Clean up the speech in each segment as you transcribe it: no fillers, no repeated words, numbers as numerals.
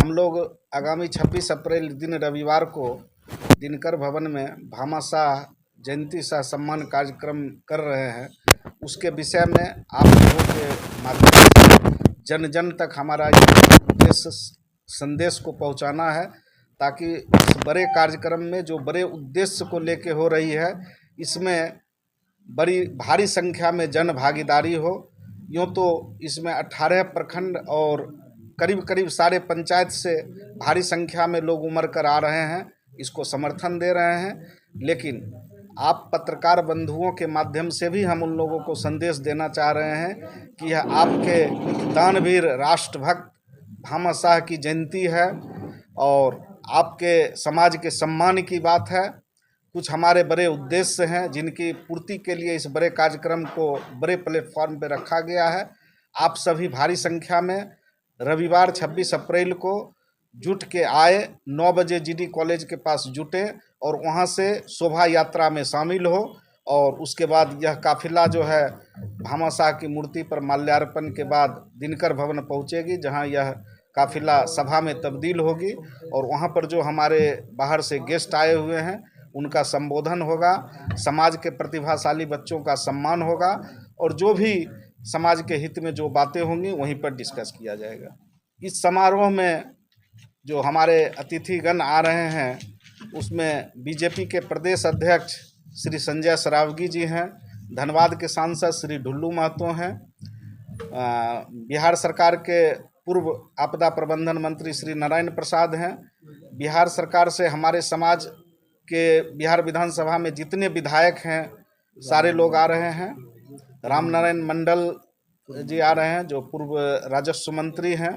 हम लोग आगामी 26 अप्रैल दिन रविवार को दिनकर भवन में भामाशाह जयंती शाह सम्मान कार्यक्रम कर रहे हैं। उसके विषय में आप लोगों के माध्यम से जन जन तक हमारा ये संदेश को पहुंचाना है, ताकि इस बड़े कार्यक्रम में जो बड़े उद्देश्य को लेके हो रही है, इसमें बड़ी भारी संख्या में जन भागीदारी हो। यूँ तो इसमें 18 प्रखंड और करीब करीब सारे पंचायत से भारी संख्या में लोग उमड़ कर आ रहे हैं, इसको समर्थन दे रहे हैं। लेकिन आप पत्रकार बंधुओं के माध्यम से भी हम उन लोगों को संदेश देना चाह रहे हैं कि यह आपके दानवीर राष्ट्रभक्त भामाशाह की जयंती है और आपके समाज के सम्मान की बात है। कुछ हमारे बड़े उद्देश्य हैं जिनकी पूर्ति के लिए इस बड़े कार्यक्रम को बड़े प्लेटफॉर्म पर रखा गया है। आप सभी भारी संख्या में रविवार 26 अप्रैल को जुट के आए, 9 बजे जीडी कॉलेज के पास जुटे और वहां से शोभा यात्रा में शामिल हो। और उसके बाद यह काफिला जो है भामाशाह की मूर्ति पर माल्यार्पण के बाद दिनकर भवन पहुंचेगी, जहां यह काफिला सभा में तब्दील होगी और वहां पर जो हमारे बाहर से गेस्ट आए हुए हैं उनका संबोधन होगा, समाज के प्रतिभाशाली बच्चों का सम्मान होगा और जो भी समाज के हित में जो बातें होंगी वहीं पर डिस्कस किया जाएगा। इस समारोह में जो हमारे अतिथिगण आ रहे हैं उसमें बीजेपी के प्रदेश अध्यक्ष श्री संजय सरावगी जी हैं, धनबाद के सांसद श्री ढुल्लू महतो हैं, बिहार सरकार के पूर्व आपदा प्रबंधन मंत्री श्री नारायण प्रसाद हैं। बिहार सरकार से हमारे समाज के बिहार विधानसभा में जितने विधायक हैं सारे लोग आ रहे हैं। राम नारायण मंडल जी आ रहे हैं जो पूर्व राजस्व मंत्री हैं।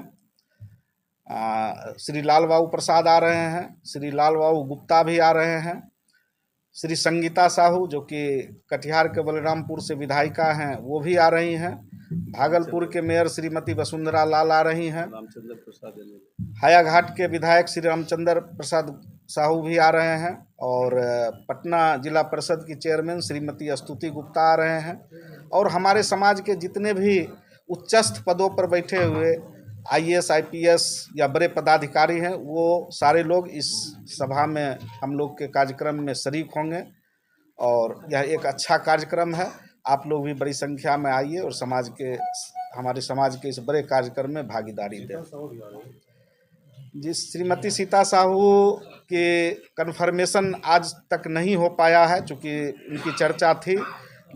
श्री लाल बाबू प्रसाद आ रहे हैं, श्री लाल बाबू गुप्ता भी आ रहे हैं, श्री संगीता साहू जो कि कटिहार के बलरामपुर से विधायिका हैं वो भी आ रही हैं। भागलपुर के मेयर श्रीमती वसुंधरा लाल आ रही हैं। हायाघाट के विधायक श्री रामचंद्र प्रसाद साहू भी आ रहे हैं और पटना जिला परिषद की चेयरमैन श्रीमती स्तुति गुप्ता आ रहे हैं। और हमारे समाज के जितने भी उच्चस्थ पदों पर बैठे हुए IAS IPS या बड़े पदाधिकारी हैं वो सारे लोग इस सभा में हम लोग के कार्यक्रम में शरीक होंगे और यह एक अच्छा कार्यक्रम है। आप लोग भी बड़ी संख्या में आइए और हमारे समाज के इस बड़े कार्यक्रम में भागीदारी दें। जिस श्रीमती सीता साहू के कन्फर्मेशन आज तक नहीं हो पाया है, चूँकि उनकी चर्चा थी,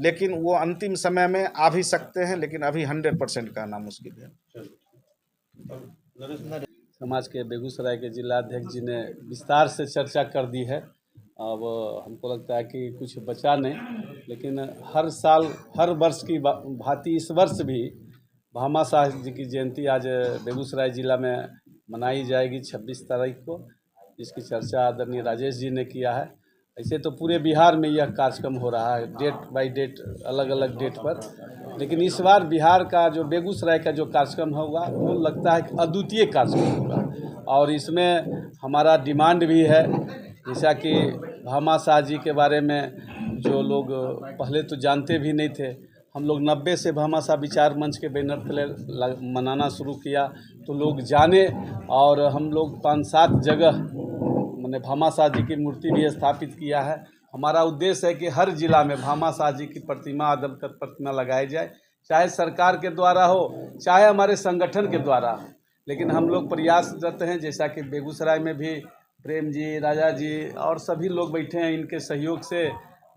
लेकिन वो अंतिम समय में आ भी सकते हैं, लेकिन अभी 100% कहना मुश्किल है। समाज के बेगूसराय के जिला अध्यक्ष जी ने विस्तार से चर्चा कर दी है। अब हमको लगता है कि कुछ बचा नहीं, लेकिन हर साल हर वर्ष की भांति इस वर्ष भी भामाशाह जी की जयंती आज बेगूसराय जिला में मनाई जाएगी 26 तारीख को, जिसकी चर्चा आदरणीय राजेश जी ने किया है। ऐसे तो पूरे बिहार में यह कार्यक्रम हो रहा है, डेट बाय डेट अलग अलग डेट पर, लेकिन इस बार बिहार का जो बेगूसराय का जो कार्यक्रम होगा वो लगता है कि अद्वितीय कार्यक्रम होगा। और इसमें हमारा डिमांड भी है, जैसा कि भामाशाह जी के बारे में जो लोग पहले तो जानते भी नहीं थे, हम लोग 90 से भामाशाह विचार मंच के बैनर तले मनाना शुरू किया तो लोग जाने और हम लोग 5-7 जगह मैंने भामाशाह जी की मूर्ति भी स्थापित किया है। हमारा उद्देश्य है कि हर जिला में भामाशाह जी की प्रतिमा, आदमकद प्रतिमा लगाई जाए, चाहे सरकार के द्वारा हो चाहे हमारे संगठन के द्वारा हो, लेकिन हम लोग प्रयासरत हैं। जैसा कि बेगूसराय में भी प्रेम जी, राजा जी और सभी लोग बैठे हैं, इनके सहयोग से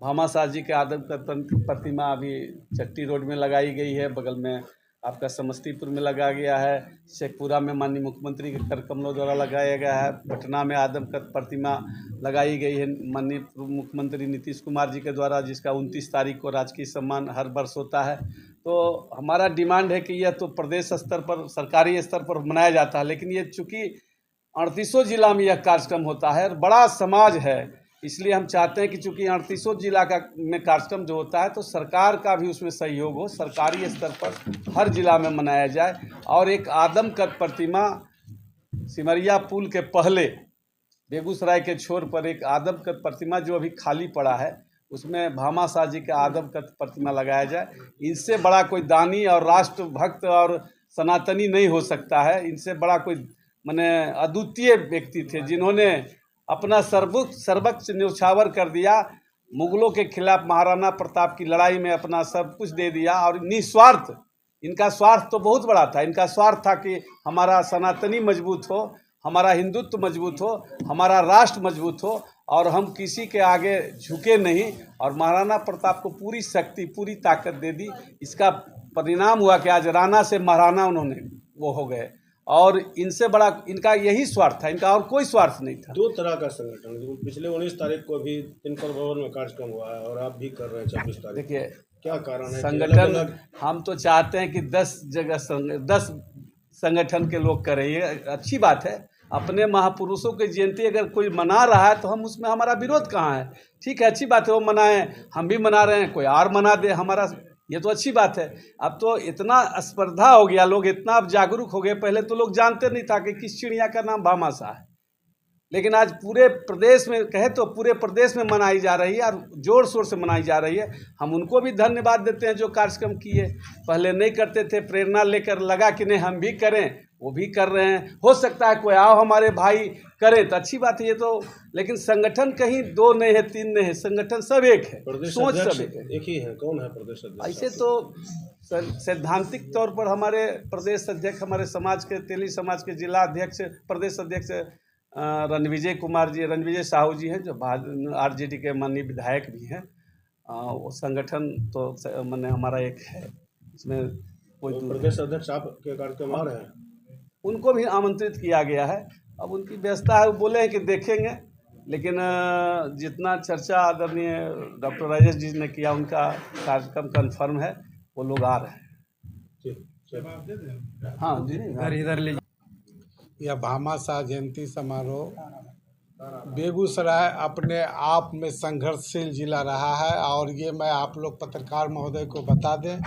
भामाशाह जी के आदमकद प्रतिमा अभी चट्टी रोड में लगाई गई है, बगल में आपका समस्तीपुर में लगाया गया है, शेखपुरा में माननीय मुख्यमंत्री के कर कमलों द्वारा लगाया गया है, पटना में आदमकद प्रतिमा लगाई गई है माननीय मुख्यमंत्री नीतीश कुमार जी के द्वारा, जिसका 29 तारीख को राजकीय सम्मान हर वर्ष होता है। तो हमारा डिमांड है कि यह तो प्रदेश स्तर पर, सरकारी स्तर पर मनाया जाता है, लेकिन ये चूँकि 38 जिला में यह कार्यक्रम होता है और बड़ा समाज है, इसलिए हम चाहते हैं कि चूँकि 38 जिला में कार्यक्रम जो होता है तो सरकार का भी उसमें सहयोग हो, सरकारी स्तर पर हर जिला में मनाया जाए। और एक आदमकद प्रतिमा सिमरिया पुल के पहले बेगूसराय के छोर पर एक आदमकद प्रतिमा जो अभी खाली पड़ा है, उसमें भामाशाह जी का आदमकद प्रतिमा लगाया जाए। इनसे बड़ा कोई दानी और राष्ट्रभक्त और सनातनी नहीं हो सकता है, इनसे बड़ा कोई माने अद्वितीय व्यक्ति थे, जिन्होंने अपना सर्वस्व न्यौछावर कर दिया। मुगलों के खिलाफ महाराणा प्रताप की लड़ाई में अपना सब कुछ दे दिया और निस्वार्थ। इनका स्वार्थ तो बहुत बड़ा था। इनका स्वार्थ था कि हमारा सनातनी मजबूत हो, हमारा हिंदुत्व मजबूत हो, हमारा राष्ट्र मजबूत हो और हम किसी के आगे झुके नहीं। और महाराणा प्रताप को पूरी शक्ति, पूरी ताकत दे दी। इसका परिणाम हुआ कि आज राणा से महाराणा उन्होंने वो हो गए। और इनसे बड़ा इनका यही स्वार्थ था, इनका और कोई स्वार्थ नहीं था। 2 तरह का संगठन, पिछले 19 तारीख को भी दिनकर भवन में कार्यक्रम हुआ है और आप भी कर रहे हैं 26 तारीख। देखिए, क्या कारण है? संगठन हम तो चाहते हैं कि 10 जगह 10 संगठन के लोग करें, ये अच्छी बात है। अपने महापुरुषों की जयंती अगर कोई मना रहा है तो हम उसमें हमारा विरोध कहाँ है? ठीक है, अच्छी बात है, वो मनाएं, हम भी मना रहे हैं, कोई और मना दे, हमारा ये तो अच्छी बात है। अब तो इतना स्पर्धा हो गया, लोग इतना अब जागरूक हो गए। पहले तो लोग जानते नहीं था कि किस चिड़िया का नाम भामाशाह है, लेकिन आज पूरे प्रदेश में कहे तो पूरे प्रदेश में मनाई जा रही है और जोर शोर से मनाई जा रही है। हम उनको भी धन्यवाद देते हैं जो कार्यक्रम किए। पहले नहीं करते थे, प्रेरणा लेकर लगा कि नहीं हम भी करें, वो भी कर रहे हैं। हो सकता है कोई आओ हमारे भाई करें तो अच्छी बात है ये तो। लेकिन संगठन कहीं 2 नहीं है, 3 नहीं है, संगठन सब एक है, सोच सब एक है। एक ही है। कौन है प्रदेश अध्यक्ष? ऐसे तो सैद्धांतिक तौर पर हमारे प्रदेश अध्यक्ष, हमारे समाज के तेली समाज के जिला अध्यक्ष, प्रदेश अध्यक्ष रणविजय कुमार जी, रणविजय साहू जी हैं, जो आरजेडी के माननीय विधायक भी हैं। वो संगठन तो माने हमारा एक है, इसमें कोई तो प्रदेश अध्यक्ष आपके कार्यक्रम आ रहे हैं? उनको भी आमंत्रित किया गया है। अब उनकी व्यवस्था है, वो बोले हैं कि देखेंगे, लेकिन जितना चर्चा आदरणीय डॉक्टर राजेश जी ने किया, उनका कार्यक्रम कन्फर्म है, वो लोग आ रहे हैं। हाँ जी, इधर ले। यह भामाशाह जयंती समारोह बेगूसराय अपने आप में संघर्षशील जिला रहा है। और ये मैं आप लोग पत्रकार महोदय को बता दें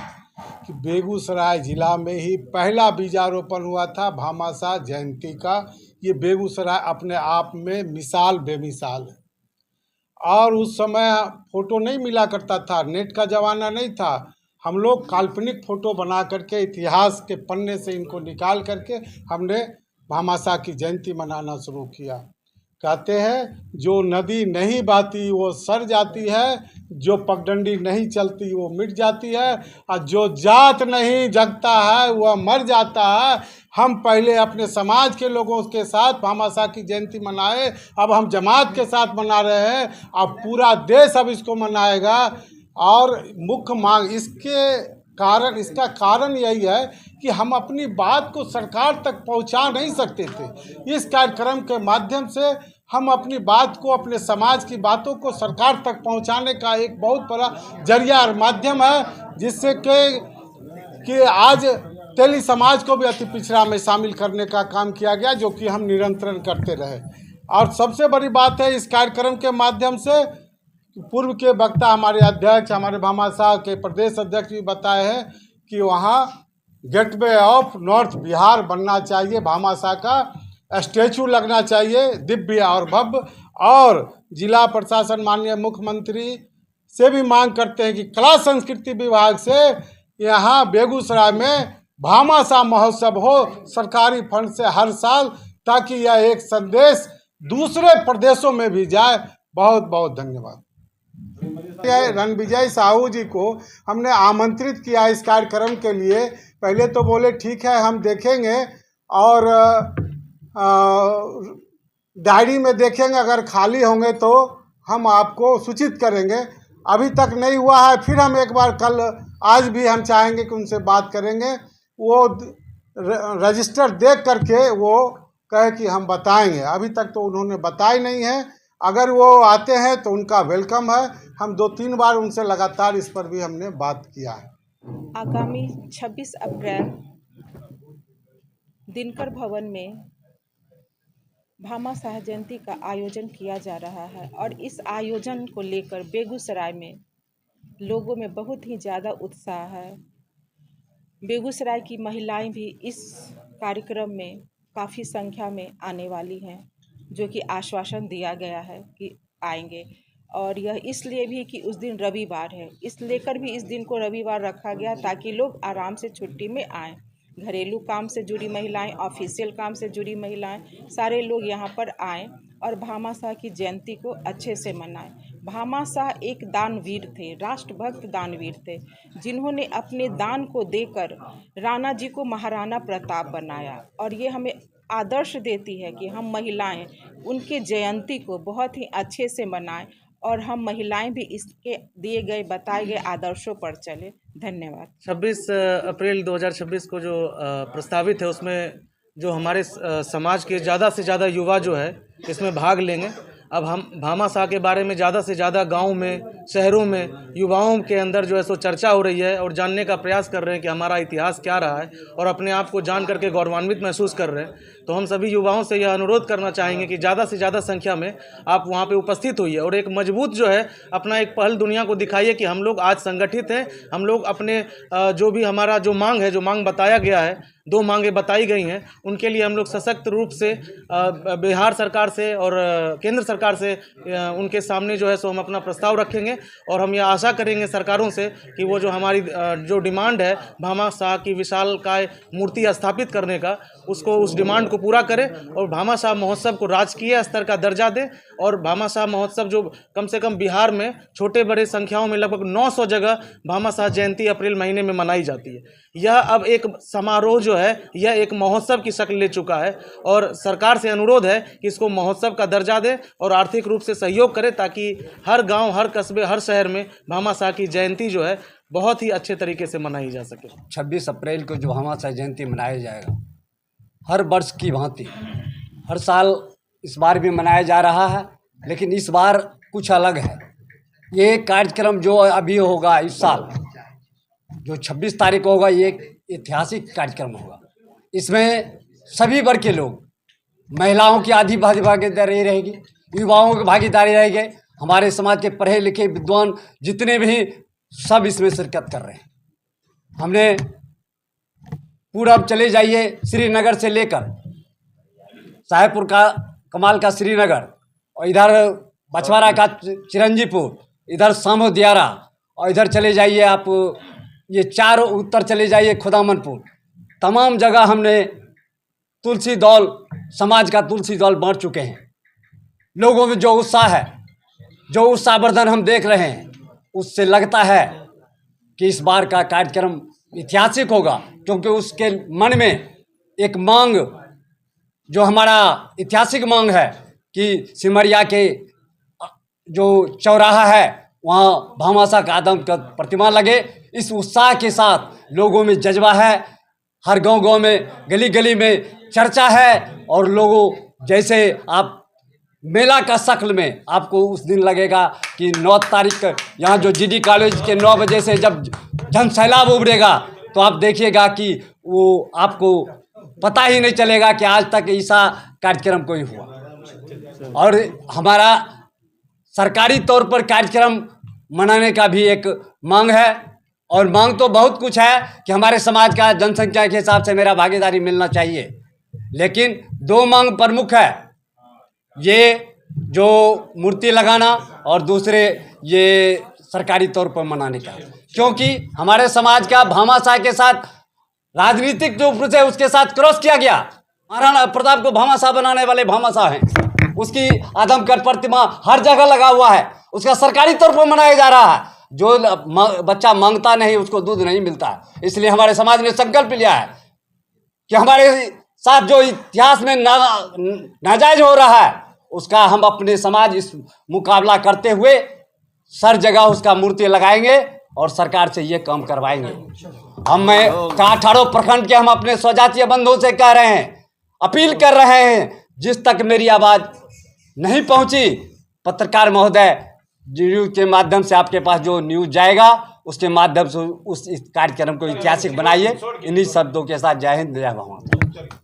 कि बेगूसराय जिला में ही पहला बीजारोपण हुआ था भामाशाह जयंती का। ये बेगूसराय अपने आप में मिसाल बेमिसाल है। और उस समय फ़ोटो नहीं मिला करता था, नेट का ज़माना नहीं था। हम लोग काल्पनिक फ़ोटो बना करके इतिहास के पन्ने से इनको निकाल करके हमने भामाशाह की जयंती मनाना शुरू किया। कहते हैं जो नदी नहीं बहती वो सर जाती है, जो पगडंडी नहीं चलती वो मिट जाती है, और जो जात नहीं जगता है वह मर जाता है। हम पहले अपने समाज के लोगों के साथ भामाशाह की जयंती मनाए, अब हम जमात के साथ मना रहे हैं, अब पूरा देश अब इसको मनाएगा। और मुख्य मांग इसका कारण यही है कि हम अपनी बात को सरकार तक पहुंचा नहीं सकते थे। इस कार्यक्रम के माध्यम से हम अपनी बात को, अपने समाज की बातों को सरकार तक पहुंचाने का एक बहुत बड़ा जरिया और माध्यम है, जिससे कि आज तेली समाज को भी अति पिछड़ा में शामिल करने का काम किया गया, जो कि हम निरंतर करते रहे। और सबसे बड़ी बात है, इस कार्यक्रम के माध्यम से पूर्व के वक्ता हमारे अध्यक्ष, हमारे भामाशाह के प्रदेश अध्यक्ष भी बताए हैं कि वहाँ गेटवे ऑफ नॉर्थ बिहार बनना चाहिए, भामाशाह का स्टैचू लगना चाहिए दिव्य और भव्य। और जिला प्रशासन माननीय मुख्यमंत्री से भी मांग करते हैं कि कला संस्कृति विभाग से यहाँ बेगूसराय में भामाशाह महोत्सव हो सरकारी फंड से हर साल, ताकि यह एक संदेश दूसरे प्रदेशों में भी जाए। बहुत बहुत धन्यवाद। रणविजय साहू जी को हमने आमंत्रित किया इस कार्यक्रम के लिए। पहले तो बोले ठीक है हम देखेंगे और डायरी में देखेंगे, अगर खाली होंगे तो हम आपको सूचित करेंगे। अभी तक नहीं हुआ है, फिर हम एक बार कल आज भी हम चाहेंगे कि उनसे बात करेंगे। वो रजिस्टर देख करके वो कहे कि हम बताएंगे, अभी तक तो उन्होंने बताया नहीं है। अगर वो आते हैं तो उनका वेलकम है। हम 2-3 बार उनसे लगातार इस पर भी हमने बात किया है। आगामी 26 अप्रैल दिनकर भवन में भामाशाह जयंती का आयोजन किया जा रहा है और इस आयोजन को लेकर बेगूसराय में लोगों में बहुत ही ज़्यादा उत्साह है। बेगूसराय की महिलाएं भी इस कार्यक्रम में काफ़ी संख्या में आने वाली हैं, जो कि आश्वासन दिया गया है कि आएंगे। और यह इसलिए भी कि उस दिन रविवार है, इस लेकर भी इस दिन को रविवार रखा गया ताकि लोग आराम से छुट्टी में आएँ। घरेलू काम से जुड़ी महिलाएं, ऑफिशियल काम से जुड़ी महिलाएं, सारे लोग यहाँ पर आएँ और भामाशाह की जयंती को अच्छे से मनाएं। भामाशाह एक दानवीर थे, राष्ट्रभक्त दानवीर थे, जिन्होंने अपने दान को देकर राणा जी को महाराणा प्रताप बनाया। और ये हमें आदर्श देती है कि हम महिलाएं उनके जयंती को बहुत ही अच्छे से मनाएं और हम महिलाएं भी इसके दिए गए बताए गए आदर्शों पर चले। धन्यवाद। 26 अप्रैल 2026 को जो प्रस्तावित है उसमें जो हमारे समाज के ज़्यादा से ज़्यादा युवा जो है इसमें भाग लेंगे। अब हम भामाशाह के बारे में ज़्यादा से ज़्यादा गांव में, शहरों में युवाओं के अंदर जो है सो चर्चा हो रही है और जानने का प्रयास कर रहे हैं कि हमारा इतिहास क्या रहा है और अपने आप को जान करके गौरवान्वित महसूस कर रहे हैं। तो हम सभी युवाओं से यह अनुरोध करना चाहेंगे कि ज़्यादा से ज़्यादा संख्या में आप वहाँ पे उपस्थित होइए और एक मजबूत जो है अपना एक पहल दुनिया को दिखाइए कि हम लोग आज संगठित हैं। हम लोग अपने जो भी हमारा जो मांग है, जो मांग बताया गया है, 2 मांगें बताई गई हैं, उनके लिए हम लोग सशक्त रूप से बिहार सरकार से और केंद्र सरकार से उनके सामने जो है सो हम अपना प्रस्ताव रखेंगे और हम ये आशा करेंगे सरकारों से कि वो जो हमारी जो डिमांड है भामाशाह की विशालकाय मूर्ति स्थापित करने का, उसको उस डिमांड को पूरा करें और भामाशाह महोत्सव को राजकीय स्तर का दर्जा दें। और भामाशाह महोत्सव जो कम से कम बिहार में छोटे बड़े संख्याओं में लगभग 900 जगह भामाशाह जयंती अप्रैल महीने में मनाई जाती है। यह अब एक समारोह जो है यह एक महोत्सव की शक्ल ले चुका है और सरकार से अनुरोध है कि इसको महोत्सव का दर्जा दे और आर्थिक रूप से सहयोग करे ताकि हर गांव, हर कस्बे, हर शहर में भामाशाह की जयंती जो है बहुत ही अच्छे तरीके से मनाई जा सके। 26 अप्रैल को जो भामाशाह जयंती मनाया जाएगा, हर वर्ष की भांति हर साल इस बार भी मनाया जा रहा है, लेकिन इस बार कुछ अलग है। ये कार्यक्रम जो अभी होगा इस साल जो 26 तारीख को होगा, ये एक ऐतिहासिक कार्यक्रम होगा। इसमें सभी वर्ग के लोग, महिलाओं की आधी भागीदारी रहेगी, युवाओं की भागीदारी रहेगी, हमारे समाज के पढ़े लिखे विद्वान जितने भी सब इसमें शिरकत कर रहे हैं। हमने पूरब चले जाइए, श्रीनगर से लेकर साहेबपुर का कमाल का श्रीनगर और इधर बछवाड़ा का चिरंजीपुर, इधर सामो दियारा और इधर चले जाइए आप ये चारों उत्तर चले जाइए खुदामनपुर, तमाम जगह हमने तुलसी दौल, समाज का तुलसी दौल बांट चुके हैं। लोगों में जो उत्साह है, जो उत्साहवर्धन हम देख रहे हैं, उससे लगता है कि इस बार का कार्यक्रम ऐतिहासिक होगा, क्योंकि उसके मन में एक मांग, जो हमारा ऐतिहासिक मांग है कि सिमरिया के जो चौराहा है वहाँ भामाशाह का आदम का प्रतिमा लगे। इस उत्साह के साथ लोगों में जज्बा है, हर गांव-गांव में, गली गली में चर्चा है और लोगों जैसे आप मेला का शक्ल में आपको उस दिन लगेगा कि 9 तारीख यहाँ जो जीडी कॉलेज के 9 बजे से जब जन सैलाब उभरेगा तो आप देखिएगा कि वो आपको पता ही नहीं चलेगा कि आज तक ऐसा कार्यक्रम कोई हुआ। और हमारा सरकारी तौर पर कार्यक्रम मनाने का भी एक मांग है और मांग तो बहुत कुछ है कि हमारे समाज का जनसंख्या के हिसाब से मेरा भागीदारी मिलना चाहिए, लेकिन 2 मांग प्रमुख है, ये जो मूर्ति लगाना और दूसरे ये सरकारी तौर पर मनाने का, क्योंकि हमारे समाज का भामाशाह के साथ राजनीतिक जो पुरुष है उसके साथ क्रॉस किया गया। महाराणा प्रताप को भामाशाह बनाने वाले भामाशाह हैं, उसकी आदमकद प्रतिमा हर जगह लगा हुआ है, उसका सरकारी तौर पर मनाया जा रहा है। जो बच्चा मांगता नहीं उसको दूध नहीं मिलता है। इसलिए हमारे समाज ने संकल्प लिया है कि हमारे साथ जो इतिहास में नाजायज हो रहा है उसका हम अपने समाज इस मुकाबला करते हुए हर जगह उसका मूर्ति लगाएंगे और सरकार से ये काम करवाएंगे। हम 18 प्रखंड के हम अपने स्वजातीय बंधुओं से कह रहे हैं, अपील कर रहे हैं, जिस तक मेरी आवाज़ नहीं पहुंची, पत्रकार महोदय न्यूज़ के माध्यम से आपके पास जो न्यूज़ जाएगा उसके माध्यम से उस कार्यक्रम को ऐतिहासिक बनाइए। इन्हीं शब्दों के साथ जय हिंद, जय भारत।